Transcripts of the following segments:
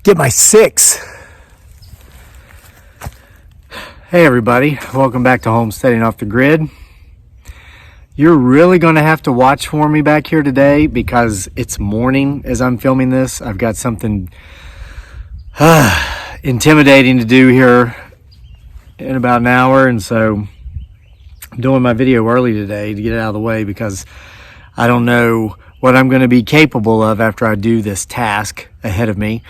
Get my 6. Hey everybody, welcome back to Homesteading Off the Grid. You're really going to have to watch for me back here today because it's morning as I'm filming this. I've got something intimidating to do here in about an hour, and so I'm doing my video early today to get it out of the way because I don't know what I'm going to be capable of after I do this task ahead of me.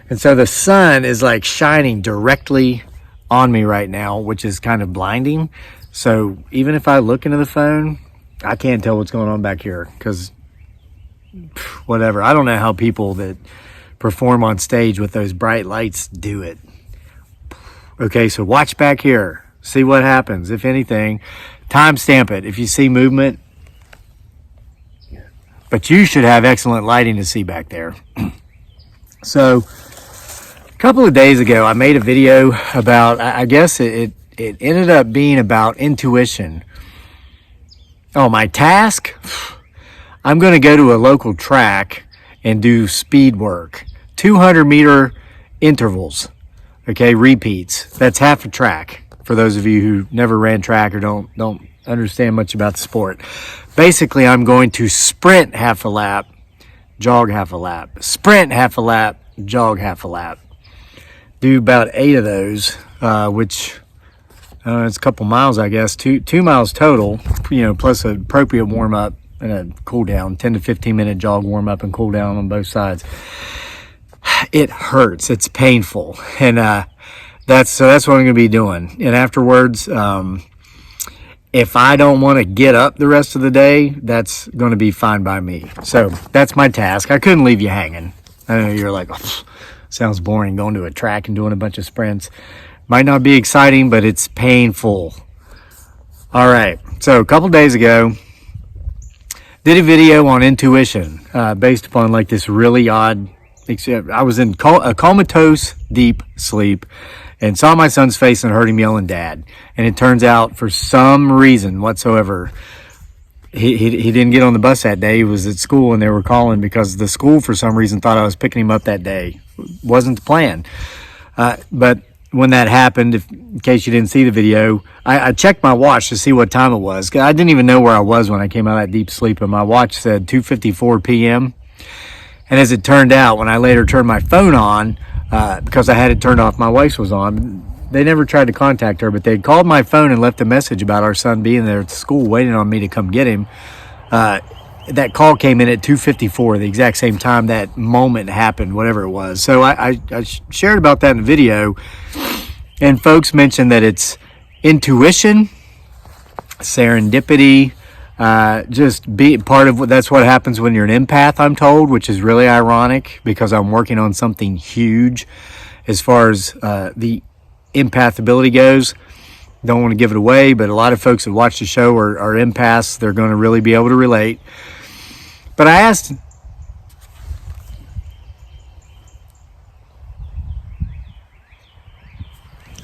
And so the sun is like shining directly on me right now, which is kind of blinding. So even if I look into the phone, I can't tell what's going on back here because whatever. I don't know how people that perform on stage with those bright lights do it. Okay, so watch back here. See what happens. If anything, timestamp it if you see movement. But you should have excellent lighting to see back there. So a couple of days ago, I made a video about, I guess it ended up being about intuition. Oh, my task? I'm going to go to a local track and do speed work. 200-meter intervals, okay, repeats. That's half a track for those of you who never ran track or don't understand much about the sport. Basically, I'm going to sprint half a lap, jog half a lap, sprint half a lap, jog half a lap. Do about 8 of those, which it's a couple miles, I guess, 2 miles total, plus an appropriate warm up and a cool down, 10 to 15 minute jog warm up and cool down on both sides. It hurts. It's painful. And that's what I'm going to be doing. And afterwards, if I don't want to get up the rest of the day, that's going to be fine by me. So that's my task. I couldn't leave you hanging. I know you're like, oh, sounds boring going to a track and doing a bunch of sprints. Might not be exciting, but it's painful. All right. So a couple days ago, did a video on intuition based upon like this really odd, I was in a comatose deep sleep and saw my son's face and heard him yelling dad. And it turns out for some reason whatsoever, he didn't get on the bus that day. He was at school and they were calling because the school for some reason thought I was picking him up that day. Wasn't the plan. But when that happened, in case you didn't see the video, I checked my watch to see what time it was. I didn't even know where I was when I came out of that deep sleep, and my watch said 2:54 p.m. And as it turned out, when I later turned my phone on, because I had it turned off, my wife's was on. They never tried to contact her, but they called my phone and left a message about our son being there at school waiting on me to come get him. That call came in at 2:54, the exact same time that moment happened, whatever it was. So I shared about that in the video, and folks mentioned that it's intuition, serendipity, just be part of that's what happens when you're an empath, I'm told, which is really ironic because I'm working on something huge as far as the empath ability goes. Don't want to give it away, but a lot of folks that watch the show are empaths. They're going to really be able to relate. But I asked,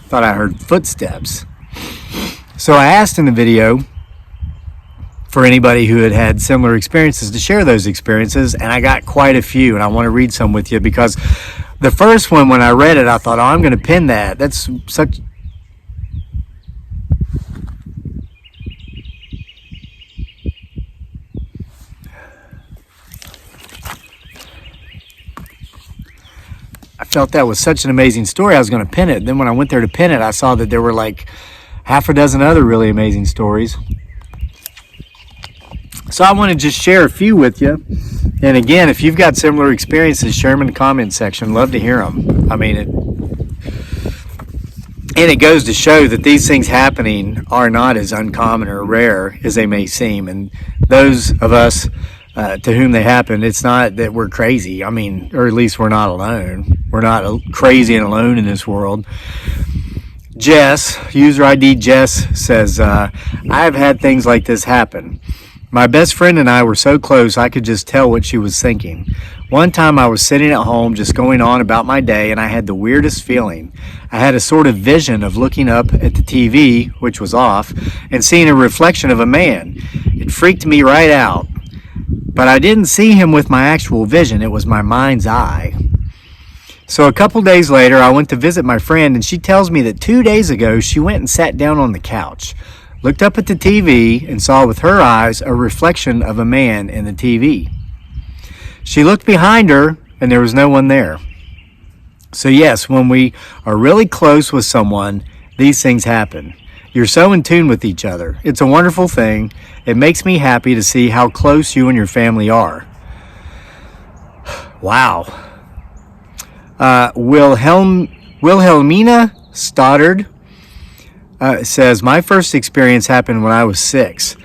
thought I heard footsteps. So I asked in the video for anybody who had had similar experiences to share those experiences, and I got quite a few, and I want to read some with you because the first one, when I read it, I thought, oh, I'm going to pin that. That's such... I felt that was such an amazing story, I was going to pin it. Then when I went there to pin it, I saw that there were like half a dozen other really amazing stories. So I want to just share a few with you. And again, if you've got similar experiences, share them in the comment section. Love to hear them. I mean, it goes to show that these things happening are not as uncommon or rare as they may seem. And those of us to whom they happen, it's not that we're crazy. I mean, or at least we're not alone. We're not crazy and alone in this world. Jess, user ID Jess, says, I've had things like this happen. My best friend and I were so close I could just tell what she was thinking. One time I was sitting at home just going on about my day, and I had the weirdest feeling. I had a sort of vision of looking up at the TV, which was off, and seeing a reflection of a man. It freaked me right out. But I didn't see him with my actual vision. It was my mind's eye. So a couple days later, I went to visit my friend, and she tells me that 2 days ago, she went and sat down on the couch, looked up at the TV, and saw with her eyes a reflection of a man in the TV. She looked behind her, and there was no one there. So yes, when we are really close with someone, these things happen. You're so in tune with each other. It's a wonderful thing. It makes me happy to see how close you and your family are. Wow. Wilhelmina Stoddard says, my first experience happened when I was 6.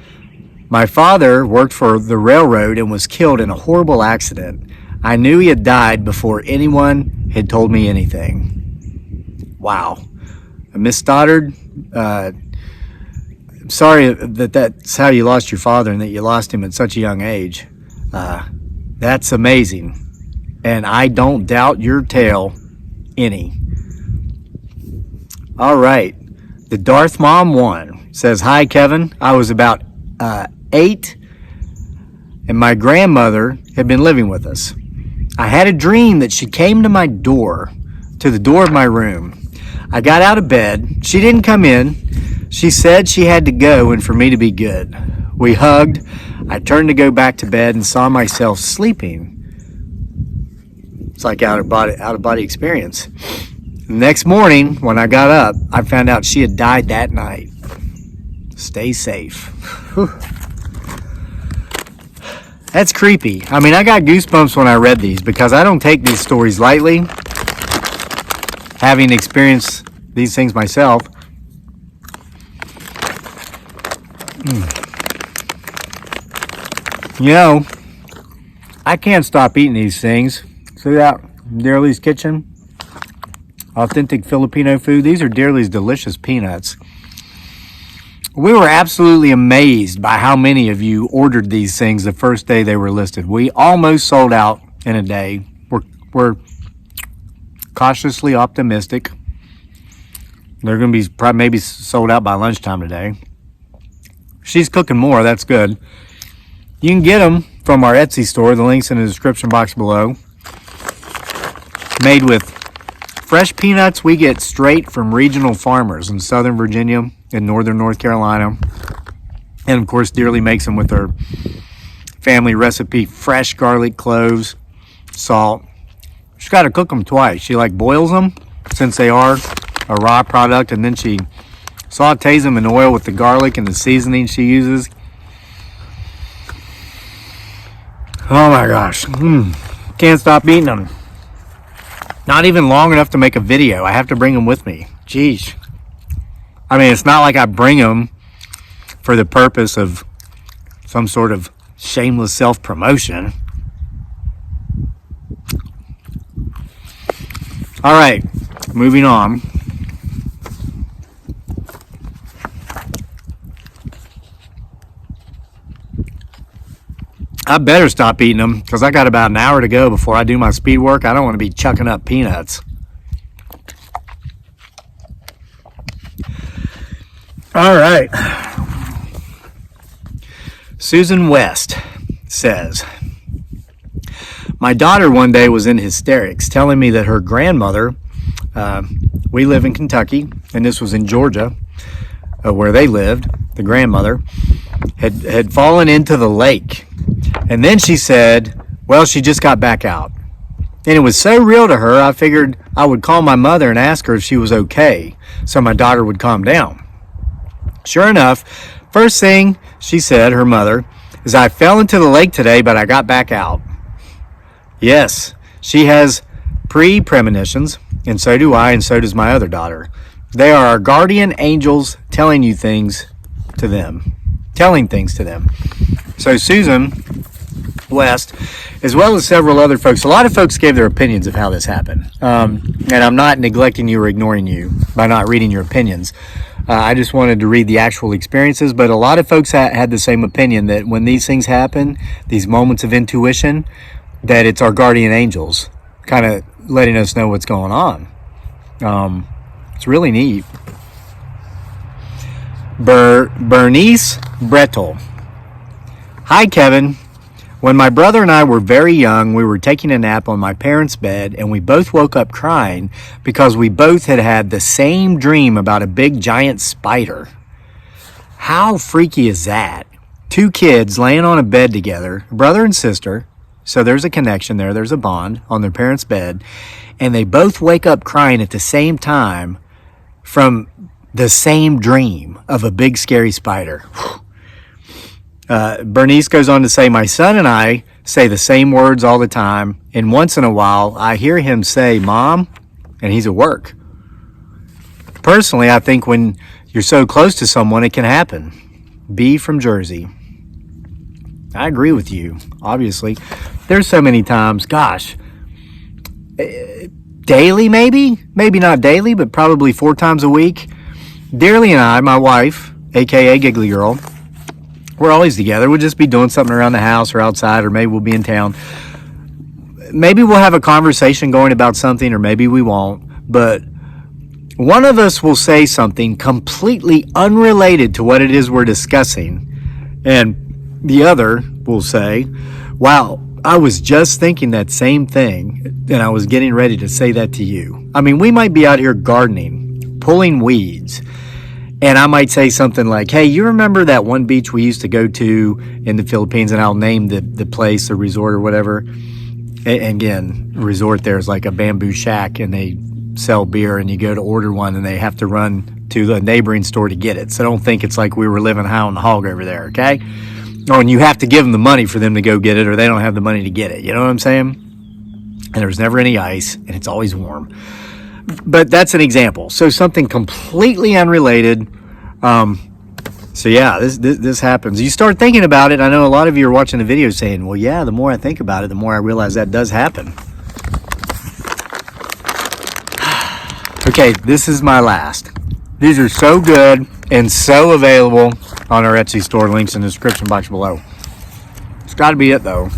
My father worked for the railroad and was killed in a horrible accident. I knew he had died before anyone had told me anything. Wow. Miss Stoddard, I'm sorry that that's how you lost your father and that you lost him at such a young age. That's amazing. And I don't doubt your tale any. All right. The Darth Mom 1 says, hi, Kevin. I was about 8, and my grandmother had been living with us. I had a dream that she came to the door of my room. I got out of bed. She didn't come in. She said she had to go and for me to be good. We hugged. I turned to go back to bed and saw myself sleeping. It's like out of body experience. The next morning, when I got up, I found out she had died that night. Stay safe. Whew. That's creepy. I mean, I got goosebumps when I read these because I don't take these stories lightly. Having experienced these things myself. You know, I can't stop eating these things. See that? Dearly's Kitchen. Authentic Filipino food. These are Dearly's delicious peanuts. We were absolutely amazed by how many of you ordered these things the first day they were listed. We almost sold out in a day. We're cautiously optimistic. They're going to be maybe sold out by lunchtime today. She's cooking more. That's good. You can get them from our Etsy store. The link's in the description box below. Made with fresh peanuts we get straight from regional farmers in Southern Virginia and Northern North Carolina. And of course, Dearly makes them with her family recipe, fresh garlic, cloves, salt. She's got to cook them twice. She boils them since they are a raw product, and then she sautés them in oil with the garlic and the seasoning she uses. Oh my gosh. Can't stop eating them. Not even long enough to make a video. I have to bring them with me. Jeez. I mean, it's not like I bring them for the purpose of some sort of shameless self-promotion. All right, moving on. I better stop eating them because I got about an hour to go before I do my speed work. I don't want to be chucking up peanuts. All right. Susan West says, my daughter one day was in hysterics telling me that her grandmother, we live in Kentucky, and this was in Georgia, where they lived, the grandmother, had fallen into the lake. And then she said, well, she just got back out. And it was so real to her, I figured I would call my mother and ask her if she was okay, so my daughter would calm down. Sure enough, first thing she said, her mother, is I fell into the lake today, but I got back out. Yes, she has premonitions, and so do I, and so does my other daughter. They are our guardian angels telling things to them. So Susan West, as well as several other folks, a lot of folks gave their opinions of how this happened. And I'm not neglecting you or ignoring you by not reading your opinions. I just wanted to read the actual experiences, but a lot of folks had the same opinion that when these things happen, these moments of intuition, that it's our guardian angels kind of letting us know what's going on. It's really neat. Bernice Brettel. Hi, Kevin. When my brother and I were very young, we were taking a nap on my parents' bed, and we both woke up crying because we both had had the same dream about a big giant spider. How freaky is that? Two kids laying on a bed together, brother and sister, so there's a connection there, there's a bond, on their parents' bed, and they both wake up crying at the same time from the same dream of a big scary spider. Bernice goes on to say, my son and I say the same words all the time, and once in a while I hear him say, Mom, and he's at work. Personally, I think when you're so close to someone, it can happen. B from Jersey. I agree with you, obviously. There's so many times, gosh, daily maybe not daily, but probably 4 times a week. Dearly and I, my wife, aka Giggly Girl, we're always together. We'll just be doing something around the house or outside, or maybe we'll be in town. Maybe we'll have a conversation going about something, or maybe we won't. But one of us will say something completely unrelated to what it is we're discussing, and the other will say, wow, I was just thinking that same thing, and I was getting ready to say that to you. I mean, we might be out here gardening, pulling weeds, and I might say something like, hey, you remember that one beach we used to go to in the Philippines? And I'll name the place, the resort or whatever. And again, resort there is like a bamboo shack, and they sell beer, and you go to order one, and they have to run to the neighboring store to get it. So don't think it's like we were living high on the hog over there, okay? Oh, and you have to give them the money for them to go get it, or they don't have the money to get it. You know what I'm saying? And there's never any ice, and it's always warm. But that's an example. So something completely unrelated. So yeah, this happens. You start thinking about it. I know a lot of you are watching the video saying, well, yeah, the more I think about it, the more I realize that does happen. Okay, this is my last. These are so good and so available on our Etsy store. Links in the description box below. It's got to be it, though.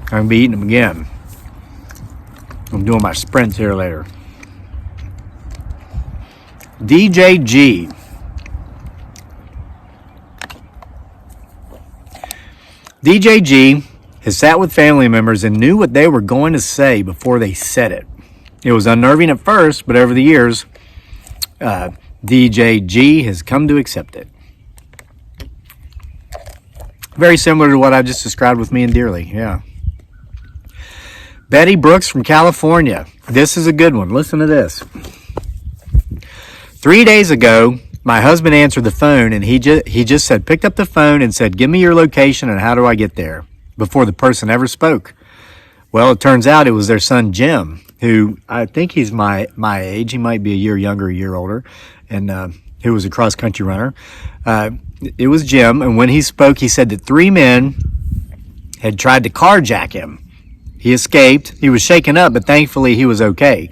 I'm going to be eating them again. I'm doing my sprints here later. DJG. DJG has sat with family members and knew what they were going to say before they said it. It was unnerving at first, but over the years, DJG has come to accept it. Very similar to what I just described with me and Dearly, yeah. Betty Brooks from California. This is a good one. Listen to this. 3 days ago, my husband answered the phone, and he just said, picked up the phone and said, give me your location and how do I get there, before the person ever spoke. Well, it turns out it was their son, Jim, who I think he's my age. He might be a year younger, a year older, and who was a cross-country runner. It was Jim, and when he spoke, he said that 3 men had tried to carjack him. He escaped. He was shaken up, but thankfully he was okay.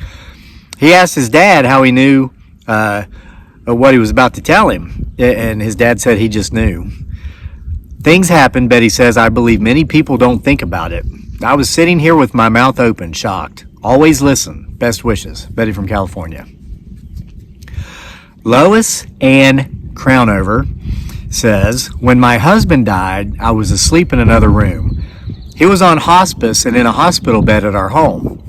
He asked his dad how he knew what he was about to tell him, and his dad said he just knew. Things happen, Betty says. I believe many people don't think about it. I was sitting here with my mouth open, shocked. Always listen. Best wishes. Betty from California. Lois Ann Crownover says, when my husband died, I was asleep in another room. He was on hospice and in a hospital bed at our home.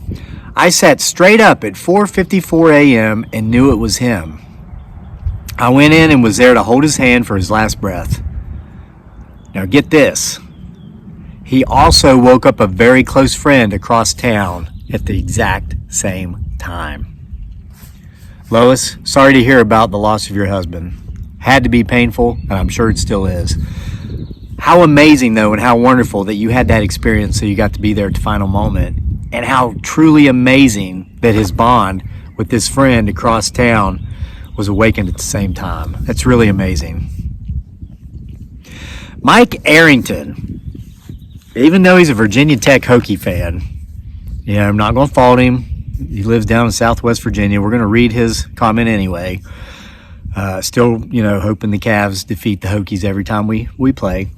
I sat straight up at 4:54 a.m. and knew it was him. I went in and was there to hold his hand for his last breath. Now get this. He also woke up a very close friend across town at the exact same time. Lois, sorry to hear about the loss of your husband. Had to be painful, and I'm sure it still is. How amazing, though, and how wonderful that you had that experience, so you got to be there at the final moment. And how truly amazing that his bond with this friend across town was awakened at the same time. That's really amazing. Mike Arrington, even though he's a Virginia Tech Hokie fan, I'm not going to fault him. He lives down in Southwest Virginia. We're going to read his comment anyway. Still, hoping the Cavs defeat the Hokies every time we play.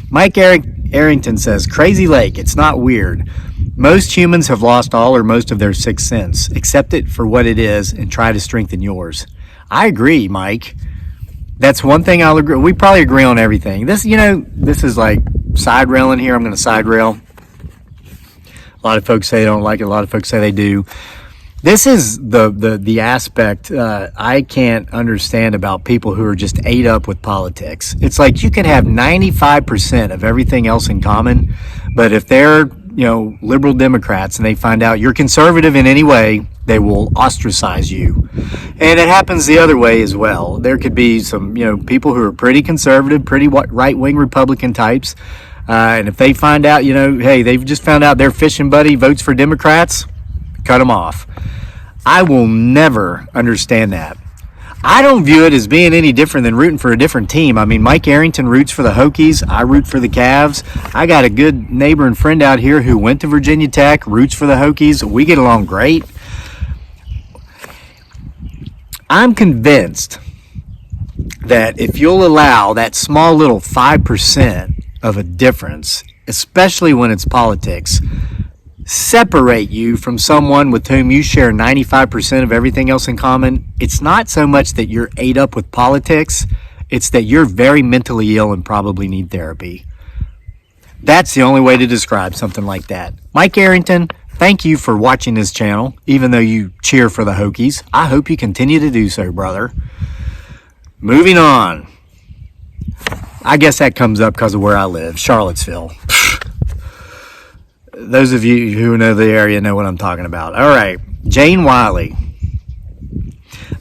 Mike Arrington says, Crazy Lake, it's not weird. Most humans have lost all or most of their sixth sense. Accept it for what it is and try to strengthen yours. I agree, Mike. That's one thing I'll agree. We probably agree on everything. This is like side railing here. I'm going to side rail. A lot of folks say they don't like it. A lot of folks say they do. This is the aspect I can't understand about people who are just ate up with politics. It's like you can have 95% of everything else in common, but if they're, liberal Democrats and they find out you're conservative in any way, they will ostracize you. And it happens the other way as well. There could be some, people who are pretty conservative, pretty right-wing Republican types, and if they find out, hey, they've just found out their fishing buddy votes for Democrats, cut them off. I will never understand that. I don't view it as being any different than rooting for a different team. I mean, Mike Arrington roots for the Hokies. I root for the Cavs. I got a good neighbor and friend out here who went to Virginia Tech, roots for the Hokies. We get along great. I'm convinced that if you'll allow that small little 5% of a difference, especially when it's politics, separate you from someone with whom you share 95% of everything else in common, it's not so much that you're ate up with politics, it's that you're very mentally ill and probably need therapy. That's the only way to describe something like that. Mike Arrington, thank you for watching this channel, even though you cheer for the Hokies. I hope you continue to do so, brother. Moving on. I guess that comes up because of where I live, Charlottesville. Those of you who know the area know what I'm talking about. All right, Jane Wiley.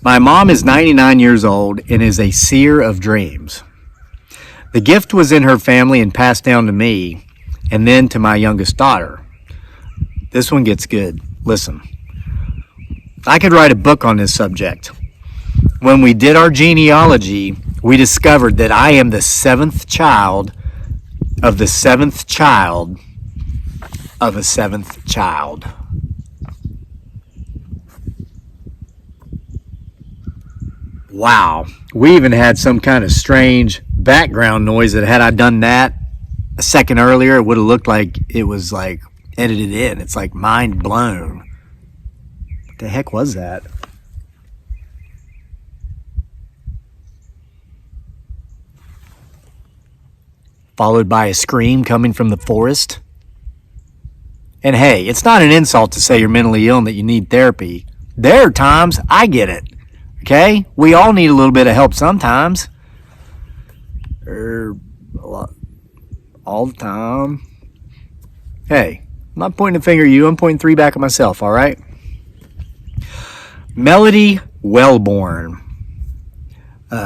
My mom is 99 years old and is a seer of dreams. The gift was in her family and passed down to me and then to my youngest daughter. This one gets good. Listen. I could write a book on this subject. When we did our genealogy, we discovered that I am the seventh child of the seventh child of a seventh child. Wow. We even had some kind of strange background noise that had I done that a second earlier, it would have looked like it was like edited in. It's like mind blown. What the heck was that? Followed by a scream coming from the forest. And hey, it's not an insult to say you're mentally ill and that you need therapy. There are times I get it. Okay? We all need a little bit of help sometimes. All the time. Hey, I'm not pointing a finger at you. I'm pointing three back at myself, all right? Melody Wellborn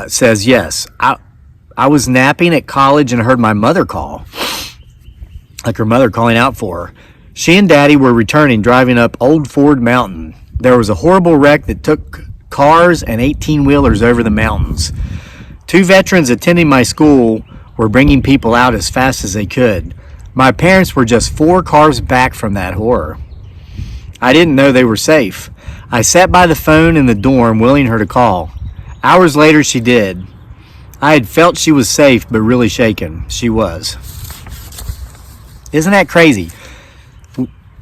says, yes, I was napping at college and heard my mother call. Like her mother calling out for her. She and Daddy were returning, driving up Old Ford Mountain. There was a horrible wreck that took cars and 18-wheelers over the mountains. Two veterans attending my school were bringing people out as fast as they could. My parents were just 4 cars back from that horror. I didn't know they were safe. I sat by the phone in the dorm, willing her to call. Hours later, she did. I had felt she was safe, but really shaken. She was. Isn't that crazy?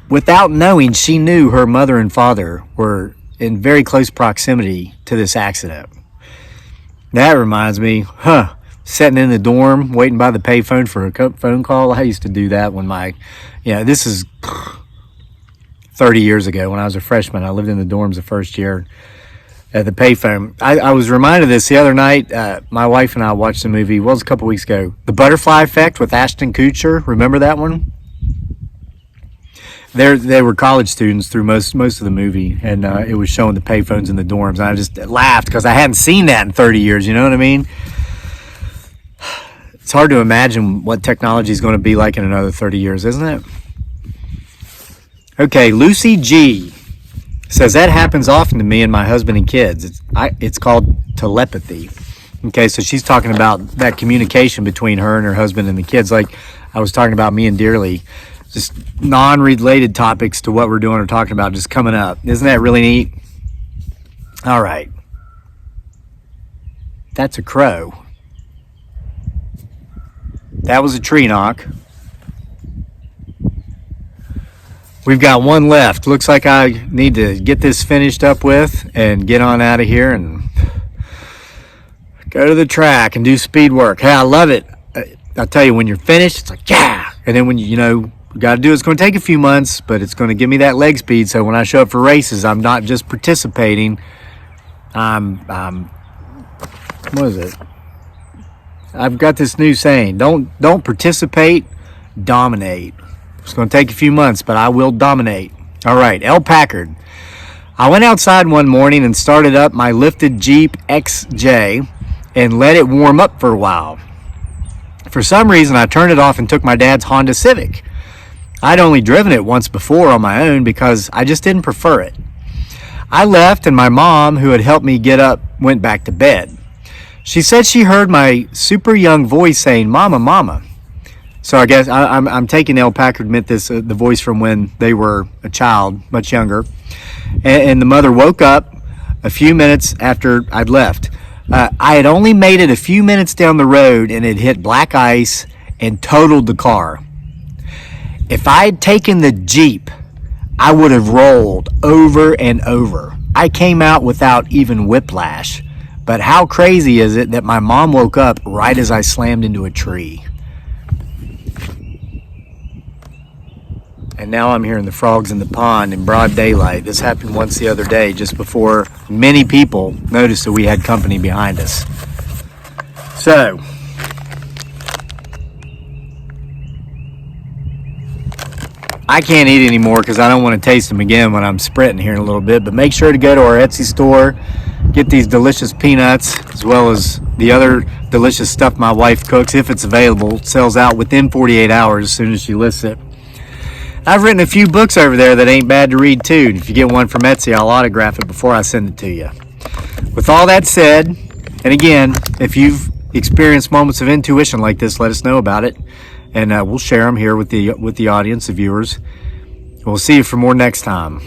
Without knowing, she knew her mother and father were in very close proximity to this accident. That reminds me, sitting in the dorm, waiting by the payphone for a phone call. I used to do that when this is 30 years ago when I was a freshman. I lived in the dorms the first year at the payphone. I was reminded of this the other night. My wife and I watched a movie, a couple weeks ago, The Butterfly Effect with Ashton Kutcher. Remember that one? They were college students through most of the movie, and it was showing the payphones in the dorms. And I just laughed because I hadn't seen that in 30 years. You know what I mean? It's hard to imagine what technology is going to be like in another 30 years, isn't it? Okay, Lucy G says that happens often to me and my husband and kids. It's called telepathy. Okay, so she's talking about that communication between her and her husband and the kids, like I was talking about me and Dearly. Just non-related topics to what we're doing or talking about just coming up. Isn't that really neat? All right. That's a crow. That was a tree knock. We've got one left. Looks like I need to get this finished up with and get on out of here and go to the track and do speed work. Hey, I love it. I tell you, when you're finished, it's like, yeah. And then when you got to do, it's going to take a few months, but it's going to give me that leg speed. So when I show up for races, I'm not just participating. What is it? I've got this new saying: don't participate, dominate. It's going to take a few months, but I will dominate. All right, L. Packard. I went outside one morning and started up my lifted Jeep XJ and let it warm up for a while. For some reason, I turned it off and took my dad's Honda Civic. I'd only driven it once before on my own because I just didn't prefer it. I left, and my mom, who had helped me get up, went back to bed. She said she heard my super young voice saying, "Mama, Mama." So I guess I'm taking L. Packard meant this, the voice from when they were a child, much younger. And the mother woke up a few minutes after I'd left. I had only made it a few minutes down the road, and it hit black ice and totaled the car. If I had taken the Jeep, I would have rolled over and over. I came out without even whiplash. But how crazy is it that my mom woke up right as I slammed into a tree? And now I'm hearing the frogs in the pond in broad daylight. This happened once the other day, just before many people noticed that we had company behind us. So, I can't eat anymore because I don't want to taste them again when I'm sprinting here in a little bit. But make sure to go to our Etsy store, get these delicious peanuts, as well as the other delicious stuff my wife cooks, if it's available. It sells out within 48 hours as soon as she lists it. I've written a few books over there that ain't bad to read too. And if you get one from Etsy, I'll autograph it before I send it to you. With all that said, and again, if you've experienced moments of intuition like this, let us know about it, and we'll share them here with the audience, the viewers. We'll see you for more next time.